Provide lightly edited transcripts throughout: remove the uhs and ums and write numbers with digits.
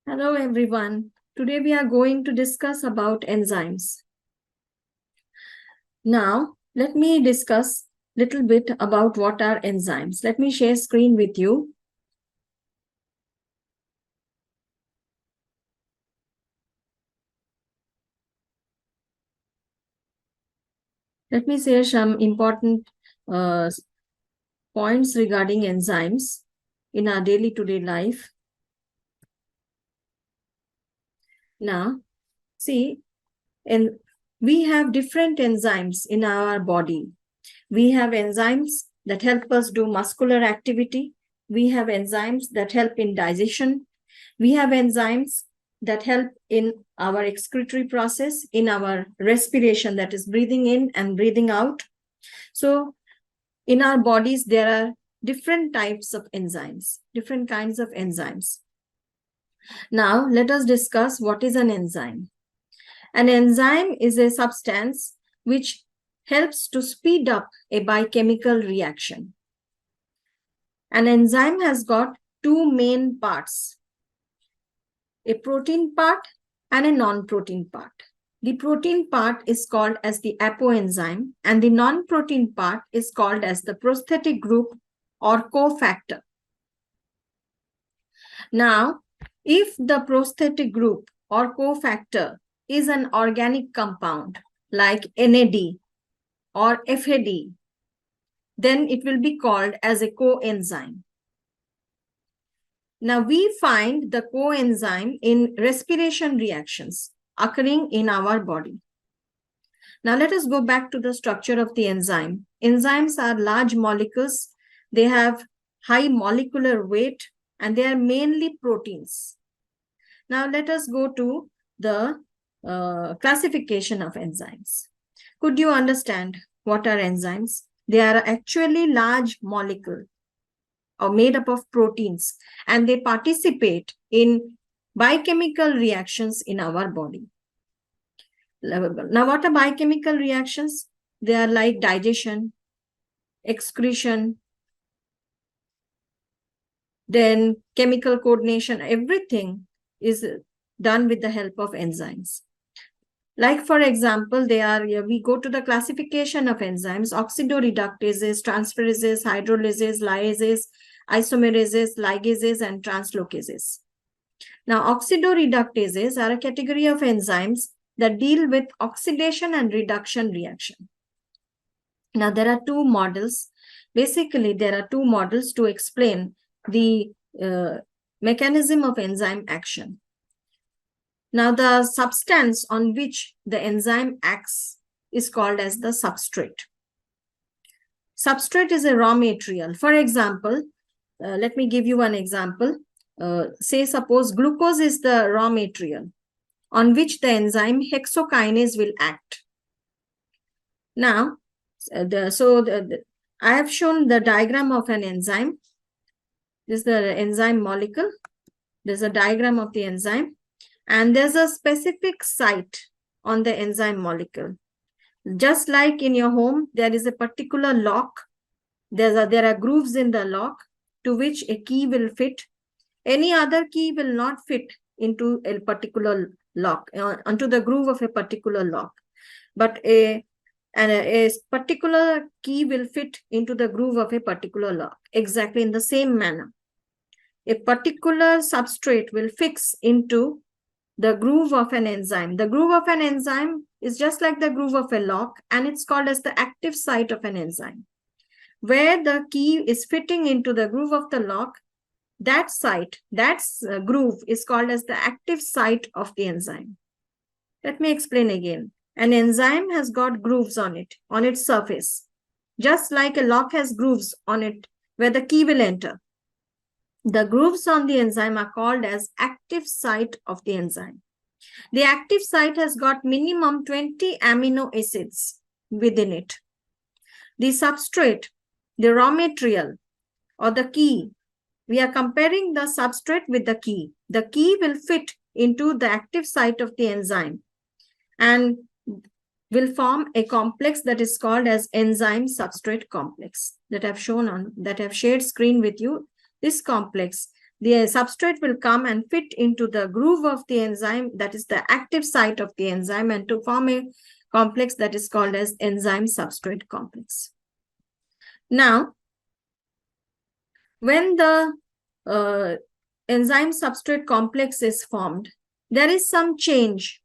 Hello everyone. Today we are going to discuss about enzymes. Now, let me discuss little bit about what are enzymes. Let me share screen with you. Let me share some important points regarding enzymes in our daily-to-day life. Now, see, we have different enzymes in our body. We have enzymes that help us do muscular activity. We have enzymes that help in digestion. We have enzymes that help in our excretory process, in our respiration, that is breathing in and breathing out. So in our bodies, there are different types of enzymes, different kinds of enzymes. Now, let us discuss what is an enzyme. An enzyme is a substance which helps to speed up a biochemical reaction. An enzyme has got two main parts, a protein part and a non-protein part. The protein part is called as the apoenzyme and the non-protein part is called as the prosthetic group or cofactor. Now, if the prosthetic group or cofactor is an organic compound like NAD or FAD, then it will be called as a coenzyme. Now, we find the coenzyme in respiration reactions occurring in our body. Now, let us go back to the structure of the enzyme. Enzymes are large molecules. They have high molecular weight and they are mainly proteins. Now, let us go to the classification of enzymes. Could you understand what are enzymes? They are actually large molecules or made up of proteins, and they participate in biochemical reactions in our body. Now, what are biochemical reactions? They are like digestion, excretion, then chemical coordination. Everything is done with the help of enzymes. Like, for example, we go to the classification of enzymes: oxidoreductases, transferases, hydrolysases, lyases, isomerases, ligases, and translocases. Now, oxidoreductases are a category of enzymes that deal with oxidation and reduction reaction. Now, there are two models. Basically, there are two models to explain the mechanism of enzyme action. Now, the substance on which the enzyme acts is called as the substrate. Substrate is a raw material. For example, let me give you one example. Say, suppose glucose is the raw material on which the enzyme hexokinase will act. Now, I have shown the diagram of an enzyme. This is the enzyme molecule. There's a diagram of the enzyme. And there's a specific site on the enzyme molecule. Just like in your home, there is a particular lock. There are grooves in the lock to which a key will fit. Any other key will not fit into a particular lock, onto the groove of a particular lock. But a particular key will fit into the groove of a particular lock, exactly in the same manner. A particular substrate will fix into the groove of an enzyme. The groove of an enzyme is just like the groove of a lock, and it's called as the active site of an enzyme. Where the key is fitting into the groove of the lock, that site, that groove is called as the active site of the enzyme. Let me explain again. An enzyme has got grooves on it, on its surface, just like a lock has grooves on it where the key will enter. The grooves on the enzyme are called as active site of the enzyme. The active site has got minimum 20 amino acids within it. The substrate, the raw material, or the key, we are comparing the substrate with the key. The key will fit into the active site of the enzyme and will form a complex that is called as enzyme substrate complex that I've shown on, that I've shared screen with you. This complex the substrate will come and fit into the groove of the enzyme, that is the active site of the enzyme, and to form a complex that is called as enzyme substrate complex. Now, when the enzyme substrate complex is formed, there is some change.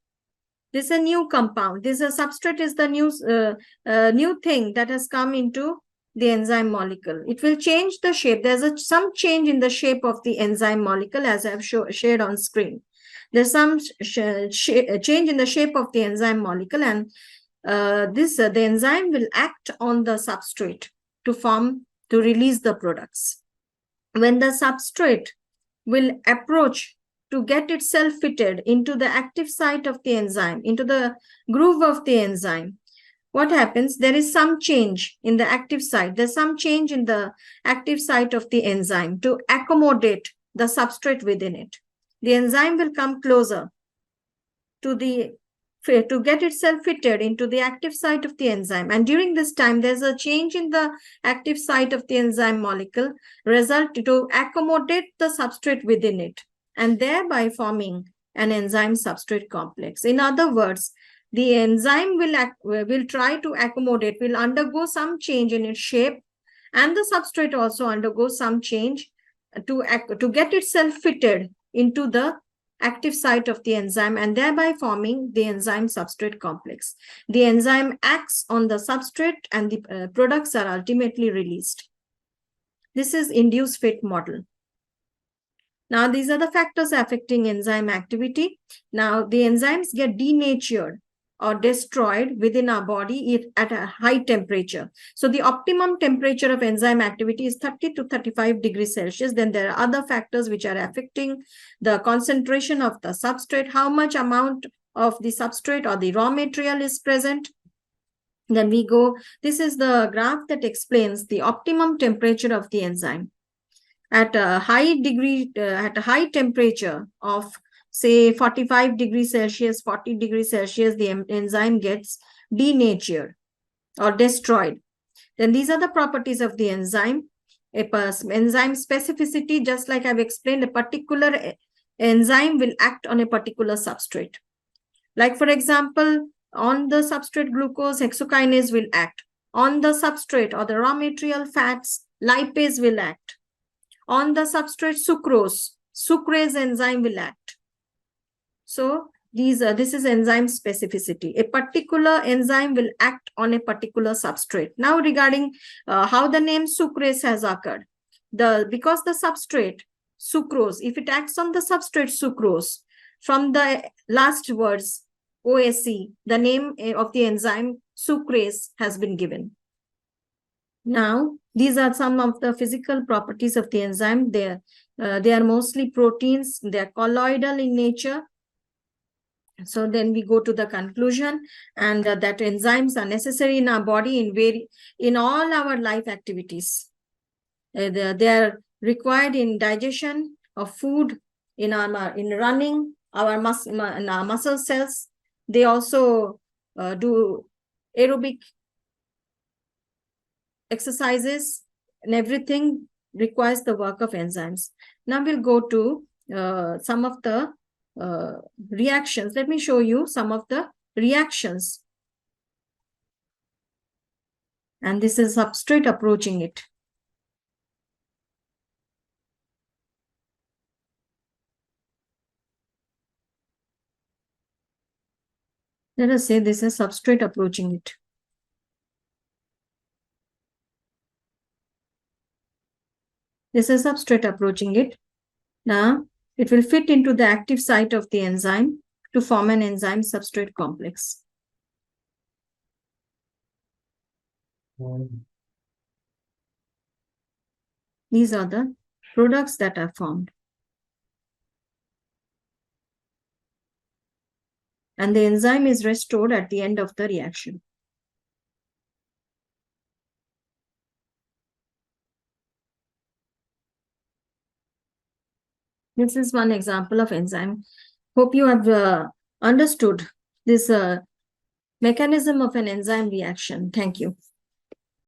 This is a new compound. This is a substrate is the new thing that has come into the enzyme molecule. It will change the shape. There's some change in the shape of the enzyme molecule, as I have shared on screen. There's some change in the shape of the enzyme molecule, and the enzyme will act on the substrate to release the products. When the substrate will approach to get itself fitted into the active site of the enzyme, into the groove of the enzyme, what happens? There is some change in the active site. There's some change in the active site of the enzyme to accommodate the substrate within it. The enzyme will come closer to get itself fitted into the active site of the enzyme. And during this time, there's a change in the active site of the enzyme molecule, result to accommodate the substrate within it, and thereby forming an enzyme substrate complex. In other words, the enzyme will try to accommodate, will undergo some change in its shape, and the substrate also undergoes some change to get itself fitted into the active site of the enzyme, and thereby forming the enzyme substrate complex. The enzyme acts on the substrate, and the products are ultimately released. This is induced fit model. Now, these are the factors affecting enzyme activity. Now, the enzymes get denatured or destroyed within our body at a high temperature. So the optimum temperature of enzyme activity is 30 to 35 degrees Celsius. Then there are other factors which are affecting the concentration of the substrate, how much amount of the substrate or the raw material is present. Then we go, this is the graph that explains the optimum temperature of the enzyme. At a high temperature of say 45 degrees Celsius, 40 degrees Celsius, the enzyme gets denatured or destroyed. Then these are the properties of the enzyme. Enzyme specificity, just like I've explained, a particular enzyme will act on a particular substrate. Like for example, on the substrate glucose, hexokinase will act. On the substrate or the raw material fats, lipase will act. On the substrate sucrase enzyme will act. So this is enzyme specificity. A particular enzyme will act on a particular substrate. Now regarding how the name sucrase has occurred. Because the substrate sucrose, if it acts on the substrate sucrose, from the last words OSE, the name of the enzyme sucrase has been given. Now, these are some of the physical properties of the enzyme. They are mostly proteins. They are colloidal in nature. So then we go to the conclusion, and that enzymes are necessary in our body in all our life activities. They are required in digestion of food, in running our muscle cells. They also do aerobic exercises, and everything requires the work of enzymes. Now we'll go to some of the reactions. Let me show you some of the reactions. And this is substrate approaching it. Let us say this is substrate approaching it. This is substrate approaching it. Now, it will fit into the active site of the enzyme to form an enzyme substrate complex. These are the products that are formed. And the enzyme is restored at the end of the reaction. This is one example of enzyme. Hope you have understood this mechanism of an enzyme reaction. Thank you.